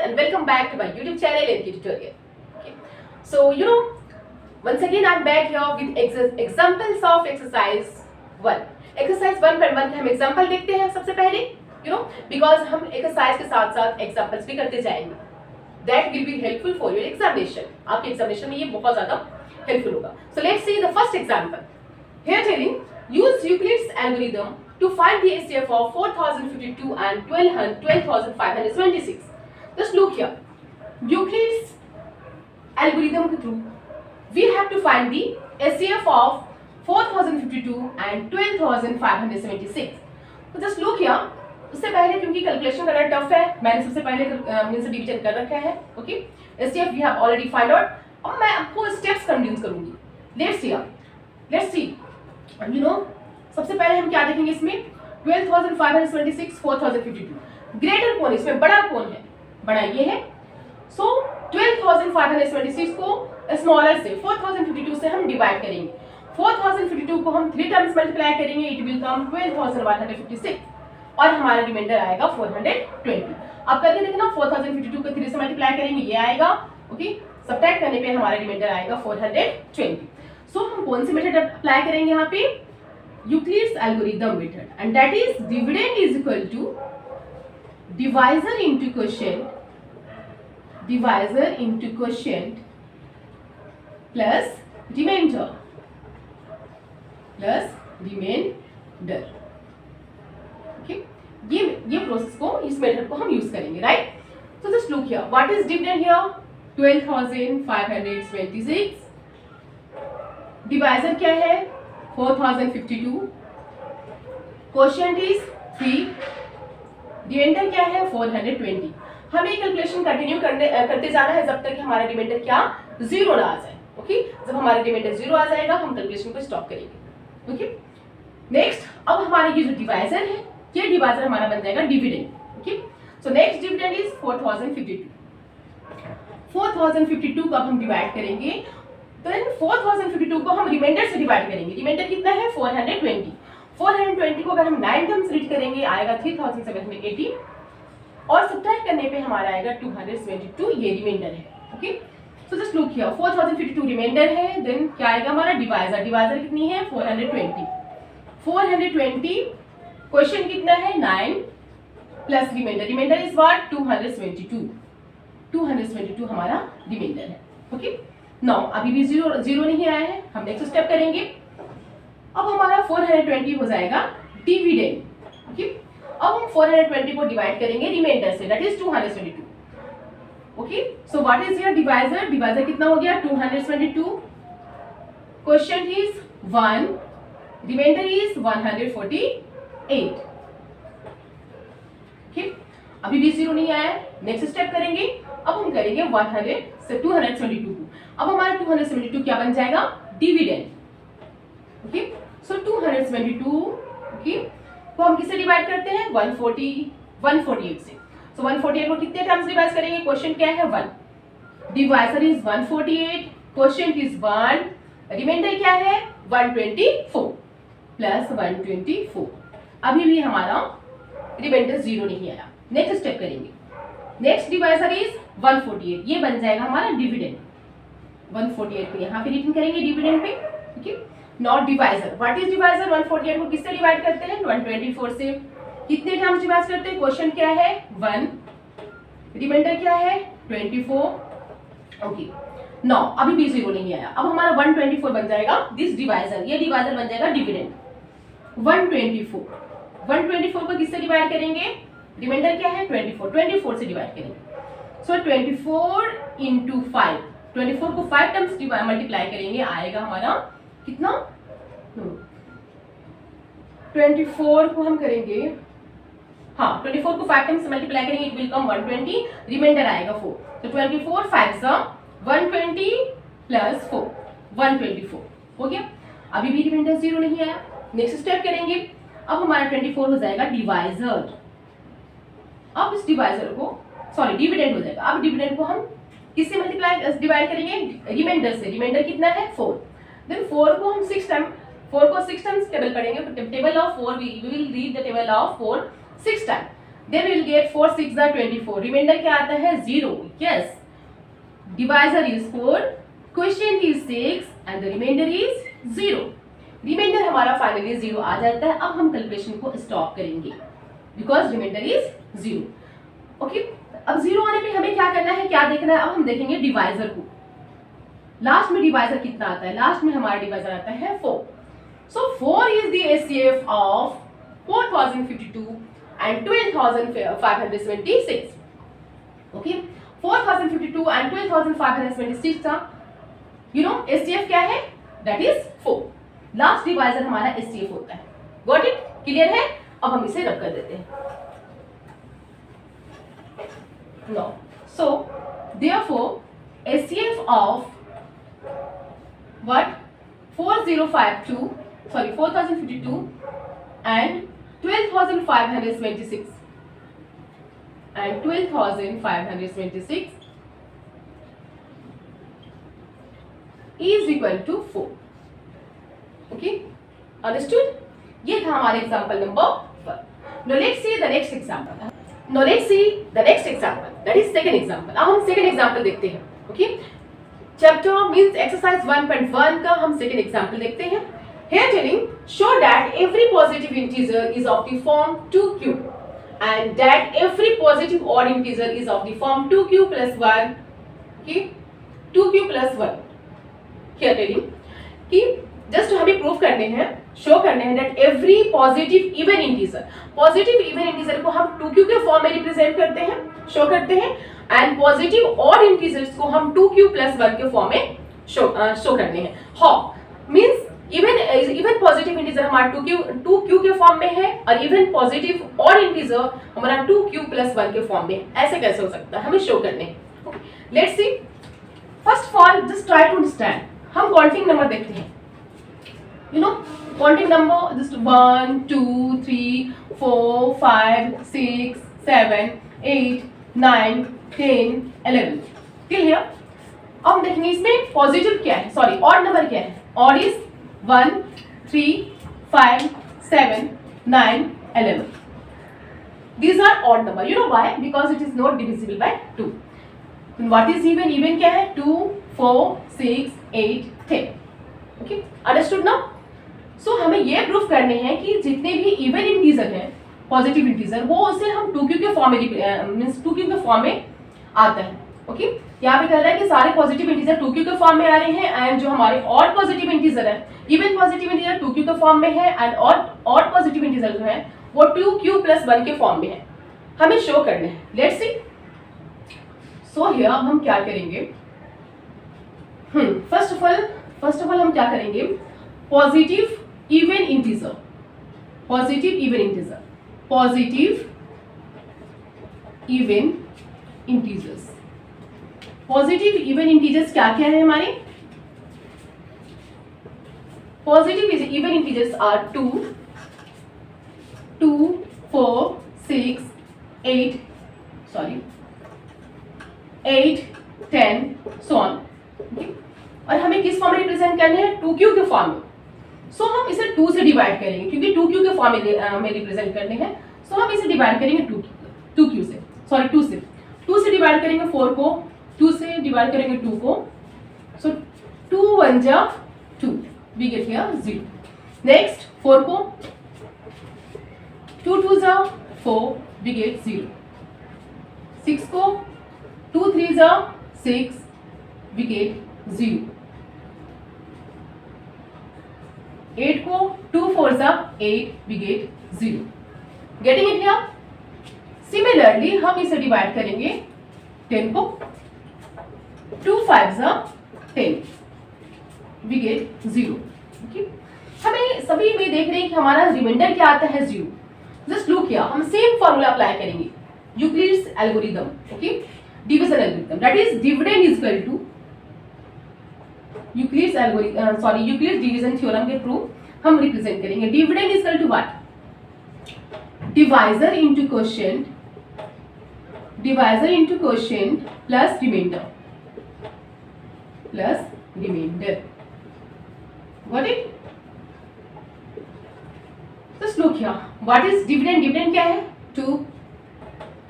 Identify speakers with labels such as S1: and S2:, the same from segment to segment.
S1: and welcome back to my YouTube channel and tutorial. Okay. So once again I'm back here with examples of exercise 1. Exercise 1.1 के हम example देखते हैं सबसे पहले because हम exercise के साथ साथ एग्जाम्पल्स भी करते जाएंगे. That will be helpful for your examination. आपके एग्जामिनेशन में ये बहुत ज्यादा हेल्पफुल होगा. So let's see the first example. Here telling use Euclid's algorithm to find the HCF of 4052 and 12526. Just look here. Euclid's algorithm के through we have to find the HCF of 4052 and 12576. तो just look here. उससे पहले क्योंकि calculation करना tough है, मैंने सबसे पहले मीन से डिवीजन कर रखा है. Okay, HCF we have already find out. अब मैं आपको स्टेप्स कंटिन्यू करूंगी. लेट्स सी सबसे पहले हम क्या देखेंगे इसमें 12526 4052. ग्रेटर कौन इसमें बड़ा कौन है? बड़ा ये है. सो 12526 को स्मॉलर से 4052 से हम डिवाइड करेंगे. 4052 को हम 3 टाइम्स मल्टीप्लाई करेंगे, इट विल कम 12156 और हमारा रिमाइंडर आएगा 420. अब करके देखना 4052 को 3 से मल्टीप्लाई करेंगे, ये आएगा. ओके, सब्ट्रैक्ट करने पे हमारा रिमाइंडर आएगा 420. सो हम कौन सी मेथड अप्लाई करेंगे यहाँ पे? Euclid's algorithm method, and that is dividend is equal to divisor into quotient plus remainder. Okay, ये प्रोसेस को, इस मेथड को हम यूज करेंगे, right? So just look here, what is dividend here? 12526. Divisor क्या है? 4052. Quotient is 3. रिमाइंडर क्या है? 420. हमें कैलकुलेशन कंटिन्यू करते जाना है जब तक कि हमारा रिमाइंडर क्या 0 ना आ जाए. ओके, जब हमारा रिमाइंडर 0 आ जाएगा हम कैलकुलेशन को स्टॉप करेंगे. ओके, नेक्स्ट अब हमारे ये जो डिवाइजर है, ये डिवाइजर हमारा बन जाएगा dividend. Okay, so next dividend is 4052. 4052 को अब हम डिवाइड करेंगे, तो 4052 को हम रिमाइंडर से डिवाइड करेंगे. रिमाइंडर कितना है? 420. 420 को अगर हम 9 टर्म्स रीड करेंगे आएगा 3780 और सब्ट्रैक्ट करने पे हमारा आएगा 272. ये रिमाइंडर है. Okay, so just look here, 4052 remainder है, देन क्या आएगा हमारा डिवाइजर. डिवाइजर कितनी है? 420. 420 क्वेश्चन कितना है? 9 plus remainder. Remainder is what? 272. 272 हमारा रिमाइंडर है. ओके, नाउ अभी भी जीरो नहीं आया है, हम नेक्स्ट स्टेप करेंगे. अब हमारा 420 हो जाएगा डिविडेंड. ओके, अब हम 420 को डिवाइड करेंगे रिमाइंडर से, that is 272. Okay, so what is your divisor? Divisor कितना हो गया? 272. Question is 1, remainder is 148. Okay, अभी भी जीरो नहीं आया है, नेक्स्ट स्टेप करेंगे. अब हम करेंगे 100 से 272 को. अब हमारा 272 क्या बन जाएगा? डिविडेंड. ओके, सो 272 ओके तो हम किससे डिवाइड करते हैं? 148 से. सो 148 को कितने टाइम्स डिवाइड करेंगे? क्वेश्चन क्या है? 1. Divisor is 148, question is 1, remainder क्या है? 124 प्लस 124. अभी भी हमारा रिमाइंडर 0 नहीं आया. नेक्स्ट स्टेप करेंगे. नेक्स्ट डिवाइजर इज 148, ये बन जाएगा हमारा डिविडेंड. 148 को यहाँ पे रिटर्न करेंगे dividend pay. Okay, not divisor. What is divisor? 148 को किससे डिवाइड करते हैं? 124 से. कितने टाइम्स डिवाइड करते हैं? क्वेश्चन क्या है? 1, रिमाइंडर क्या है? 24. ओके, नो अभी भी 0 नहीं आया. अब हमारा 124 बन जाएगा दिस डिवाइजर, ये डिवाइजर बन जाएगा डिविडेंड. 124 को किससे डिवाइड करेंगे? रिमाइंडर क्या है? 24 से डिवाइड करेंगे. सो 24 इंटू 5, 24 को 5 टाइम्स मल्टीप्लाई करेंगे, आएगा हमारा कितना? 24 को हम करेंगे, हाँ 24 को 5 टाइम्स मल्टीप्लाई करेंगे, इट विल कम 120. रिमाइंडर आएगा 4. तो 24 5 120 प्लस 4 124 हो गया. अभी भी रिमाइंडर 0 नहीं आया. नेक्स्ट स्टेप करेंगे. अब हमारा 24 हो जाएगा डिवाइजर. अब इस डिवाइजर को डिविडेंड हो जाएगा. अब डिविडेंड को हम किससे मल्टीप्लाई डिवाइड करेंगे? रिमाइंडर से. रिमाइंडर कितना है? 4. देन 4 को हम 6 टाइम्स टेबल पढ़ेंगे. Table of 4 we will read the table of 4 6 time. Then will get 4 6 24, remainder क्या आता है 0. Yes, divisor is 4, quotient is 6 and the remainder is 0. Remainder हमारा फाइनली 0 आ जाता है. अब हम कैलकुलेशन को स्टॉप करेंगे बिकॉज रिमाइंडर इज 0. ओके, अब 0 आने पे हमें क्या करना है, क्या देखना है, अब हम देखेंगे डिवाइजर को. लास्ट में डिवाइजर कितना आता है, लास्ट में हमारा डिवाइजर आता है 4. सो 4 is the HCF of 4052 and 12576. Okay, 4052 and 12576 का you know SCF क्या है, that is 4. लास्ट डिवाइजर हमारा SCF होता है. Got it? क्लियर है? अब हम इसे रब कर देते हैं. No. So therefore SCF of what 4052 and 12,526 and 12,526 is equal to 4. Okay, understood? ये था हमारा example number 1. Now let's see the next example. That is second example. अब हम second example देखते हैं. Okay, chapter means exercise 1.1 का हम second example देखते हैं. Here telling, show that every positive integer is of the form 2q and that every positive odd integer is of the form 2q plus 1. Okay, 2q plus 1. Here telling कि just हमें proof करने हैं, show करने हैं that every positive even integer को हम 2q के form में रिप्रेजेंट करते हैं, शो करते हैं, and positive odd integers को हम 2q plus 1 के फॉर्म में शो करने हैं. How means even positive integer हमारा 2q के फॉर्म में है और इवन पॉजिटिव और इंटीजर हमारा 2q plus 1 के फॉर्म में है. ऐसे कैसे हो सकता है, हमें शो करने हैं. Let's see. First of all just try to understand. हम काउंटिंग नंबर देखते हैं. You know counting number just 1 2 3 4 5 6 7 8 9 10 11 till here. अब हम देखेंगे इसमें पॉजिटिव क्या है, सॉरी ऑड नंबर क्या है. Odd is 1 3 5 7 9 11. These are odd number. You know why? Because it is not divisible by 2. And what is even? Even क्या है 2 4 6 8 10. Okay, understood now? So हमें ये प्रूफ करने हैं कि जितने भी इवन इंटीजर हैं, पॉजिटिव इंटीजर, वो उसे हम 2q के फॉर्म में मींस 2q के फॉर्म में आता है. ओके, यहाँ पे कह रहा है कि सारे पॉजिटिव इंटीजर 2q के फॉर्म में आ रहे हैं एंड जो हमारे ऑड पॉजिटिव इंटीजर है, इवन पॉजिटिव इंटीजर 2q के फॉर्म में है एंड ऑड पॉजिटिव इंटीजर जो है वो 2q plus 1 के फॉर्म में है. हमें शो करने हैं. Let's C. सो हियर हम क्या करेंगे, फर्स्ट ऑफ ऑल हम क्या करेंगे, positive even integer positive even integers क्या क्या है हमारे. Positive even integers are 2 4 6 8 10 so on. और हमें किस फॉर्म में रिप्रेजेंट करने हैं, 2q के फॉर्म में. सो हम इसे 2 से डिवाइड करेंगे क्योंकि 2q के फॉर्म में रिप्रेजेंट करने हैं. सो हम इसे डिवाइड करेंगे 2q से, सॉरी 2 से डिवाइड करेंगे 4 को, 2 से डिवाइड करेंगे 2 को. सो 2 1 जा 2, वी गेट हियर 0. नेक्स्ट 4 को 2 2 जा 4, वी गेट 0. 6 को 2 3 जा 6, वी गेट 0. 8 को 2 4 जा 8, we get 0. Getting it here. Similarly हम इसे डिवाइड करेंगे 10 को, 2 5 जा 10, वी गेट 0. ओके, हमें सभी में देख रहे हैं कि हमारा रिमाइंडर क्या आता है 0. जस्ट लुक हियर, हम सेम फॉर्मूला अप्लाई करेंगे, Euclid's algorithm. Okay, division algorithm, that is dividend is equal to Euclid's division theorem के थ्रू हम रिप्रेजेंट करेंगे. Dividend is equal to what, divisor into quotient plus remainder. Got it? Just look here. What is dividend? Dividend क्या है 2.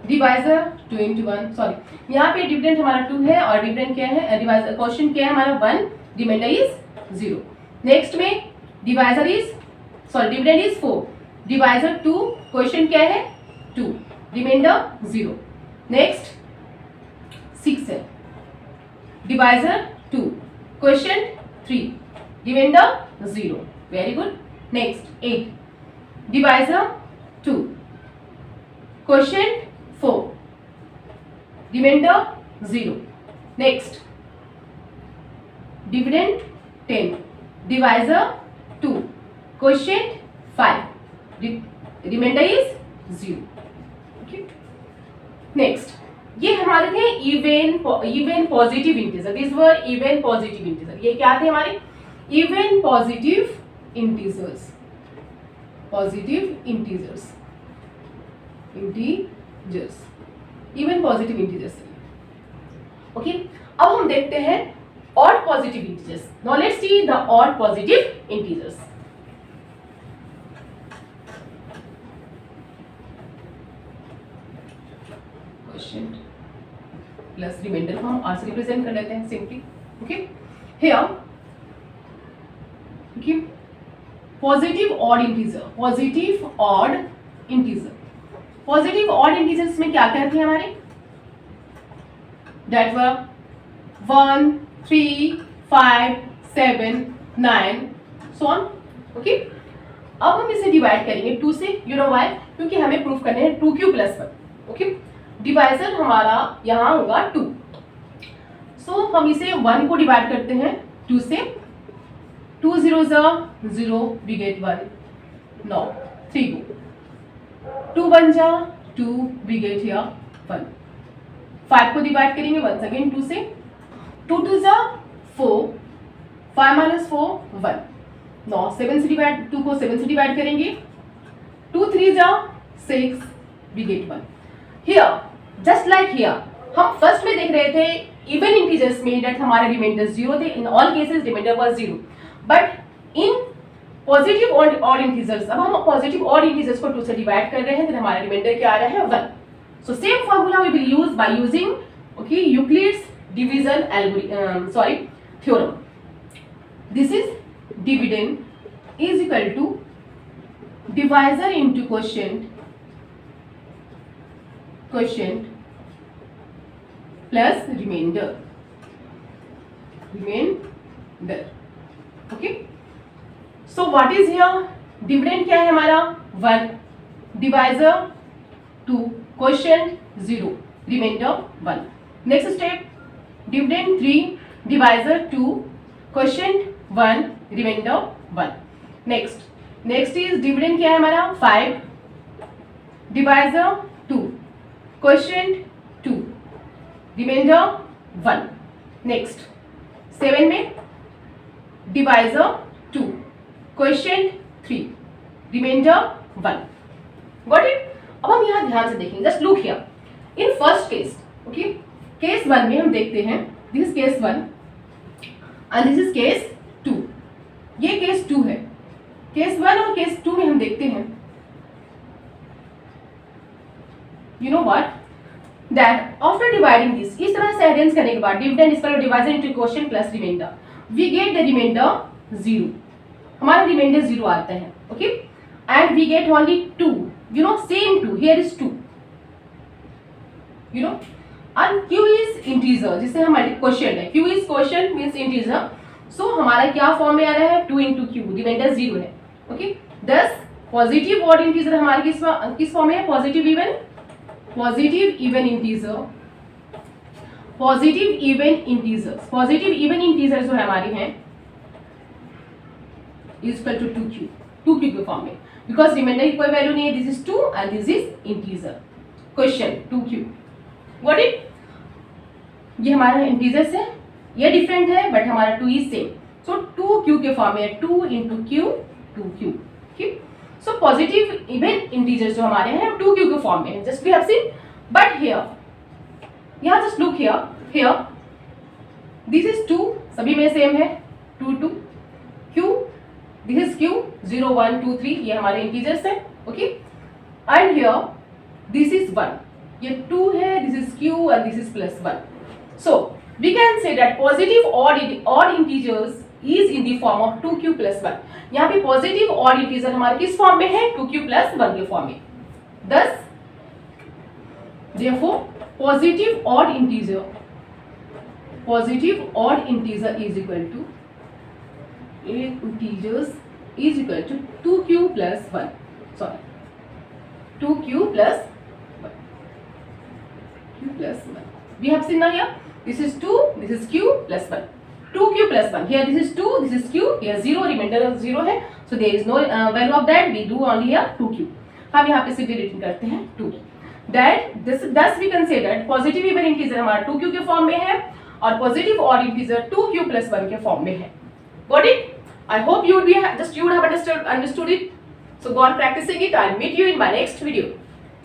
S1: Divisor 2 into 1, sorry यहाँ पे dividend हमारा 2 है और डिविडेंड क्या है, डिवाइजर क्वेश्चन क्या है हमारा 1, रिमाइंडर इज 0। नेक्स्ट में divisor is sorry dividend is 4, divisor 2, question क्या है 2, रिमाइंडर 0। नेक्स्ट 6 है, divisor 2, question 3, remainder 0, very good. Next 8, divisor 2, question 4, remainder 0। Next dividend 10, divisor 2, question 5, remainder is 0। Okay, next ये हमारे थे even positive integer, this were even positive integer. ये क्या थे हमारे even positive integers, positive integers, integers, even positive integers. Okay, अब हम देखते हैं odd positive integers. Now let's see the odd positive integers. Question plus remainder को हम आर से रिप्रेजेंट कर लेते हैं simply. Okay, here okay positive odd integer, positive odd integer, positive odd integers में क्या क्या थे हमारे, that were 1, 3, 5, 7, 9 so on. Okay, अब हम इसे डिवाइड करेंगे 2 से, यू नो व्हाई, क्योंकि हमें प्रूफ करने हैं 2q + 1। ओके, डिवाइजर हमारा यहां होगा 2, सो हम इसे 1 को डिवाइड करते हैं 2 से, 2 0 0, we get 1, no 3 go, 2 1 2, we get here 1। 5 को डिवाइड करेंगे वंस अगेन 2 से, 2 2 4, 5 - 4 1, नो 7 से डिवाइड, 2 को 7 से डिवाइड करेंगे, 2 3 6, we get 1। Here just like here हम फर्स्ट में देख रहे थे इवन इंटीजर्स में दैट हमारे रिमाइंडर 0 थे, in all cases remainder was 0, but in positive odd integers अब हम पॉजिटिव ऑड इंटीजर्स को 2 से डिवाइड कर रहे हैं, तो हमारा रिमाइंडर क्या आ रहा है 1। So same formula we will use by using okay Euclid's division algorithm, sorry theorem. This is dividend is equal to divisor into quotient plus remainder, okay. So what is here, dividend क्या है हमारा 1, divisor 2, quotient 0, remainder 1। Next step dividend 3, divisor 2, quotient 1, remainder 1। Next is dividend क्या है हमारा 5, divisor 2, quotient 2, reminder 1। Next 7 में divisor 2, quotient 3, remainder 1। Got it. अब हम यहां ध्यान से देखेंगे, just look here in first case. Okay, case 1 में हम देखते हैं, this is case 1 and this is case 2। ये केस 2 है, केस 1 और केस 2 में हम देखते हैं, you know what, that after dividing this, इस तरह से अरेंज करने के बाद dividend is divisor into quotient plus remainder, we get the remainder 0, हमारा रिमाइंडर 0 आता है। Okay, and we get only 2, you know same 2, here is 2, you know, and q is integer, जिसे हम क्वोशिएंट है, q is quotient means integer, so हमारा क्या form में आ रहा है 2 into q, रिमाइंडर 0 है। ओके, दस पॉजिटिव ऑड इंटीजर हमारे किस फॉर्म में है, positive even integer, positive even integer जो हमारे हैं इज इक्वल टू 2q के फॉर्म में, बिकॉज रिमाइंडर की कोई वैल्यू नहीं है, this is 2 and this is integer, question 2q। What it, ये हमारा इंटीजर्स है, ये डिफरेंट है बट हमारा 2 इज सेम, सो 2q के फॉर्म में, 2 into q 2q। ठीक, सो पॉजिटिव इवन इंटीजर्स जो हमारे हैं 2q के फॉर्म में है, just we have seen, but here just look here this is 2, सभी में सेम है 2 2, q दिस इज q 0 1 2 3, ये हमारे इंटीजर्स है। Okay, and here this is 1, ये 2 है, this is q and this is +1. So we can say that positive odd integers is in the form of 2q + 1. यहाँ पे positive odd integer हमारे किस form में है? 2q + 1 के फॉर्म में. Thus therefore positive odd integer is equal to integers is equal to 2q + 1. Sorry, 2q + 1. q + 1. We have seen now here. This is 2. This is q + 1. 2q + 1. Here this is 2. This is q. Here 0. Remainder of 0 है. So there is no value of that. We do only here 2q. हम यहाँ पे सिर्फ return करते हैं 2. That thus we can say that positive even integer हमारा 2q के form में है और पॉजिटिव ऑड इंटीजर 2q + 1 के फॉर्म में है. Got it? I hope you would have understood it. So go on practicing it. I'll meet you in my next video.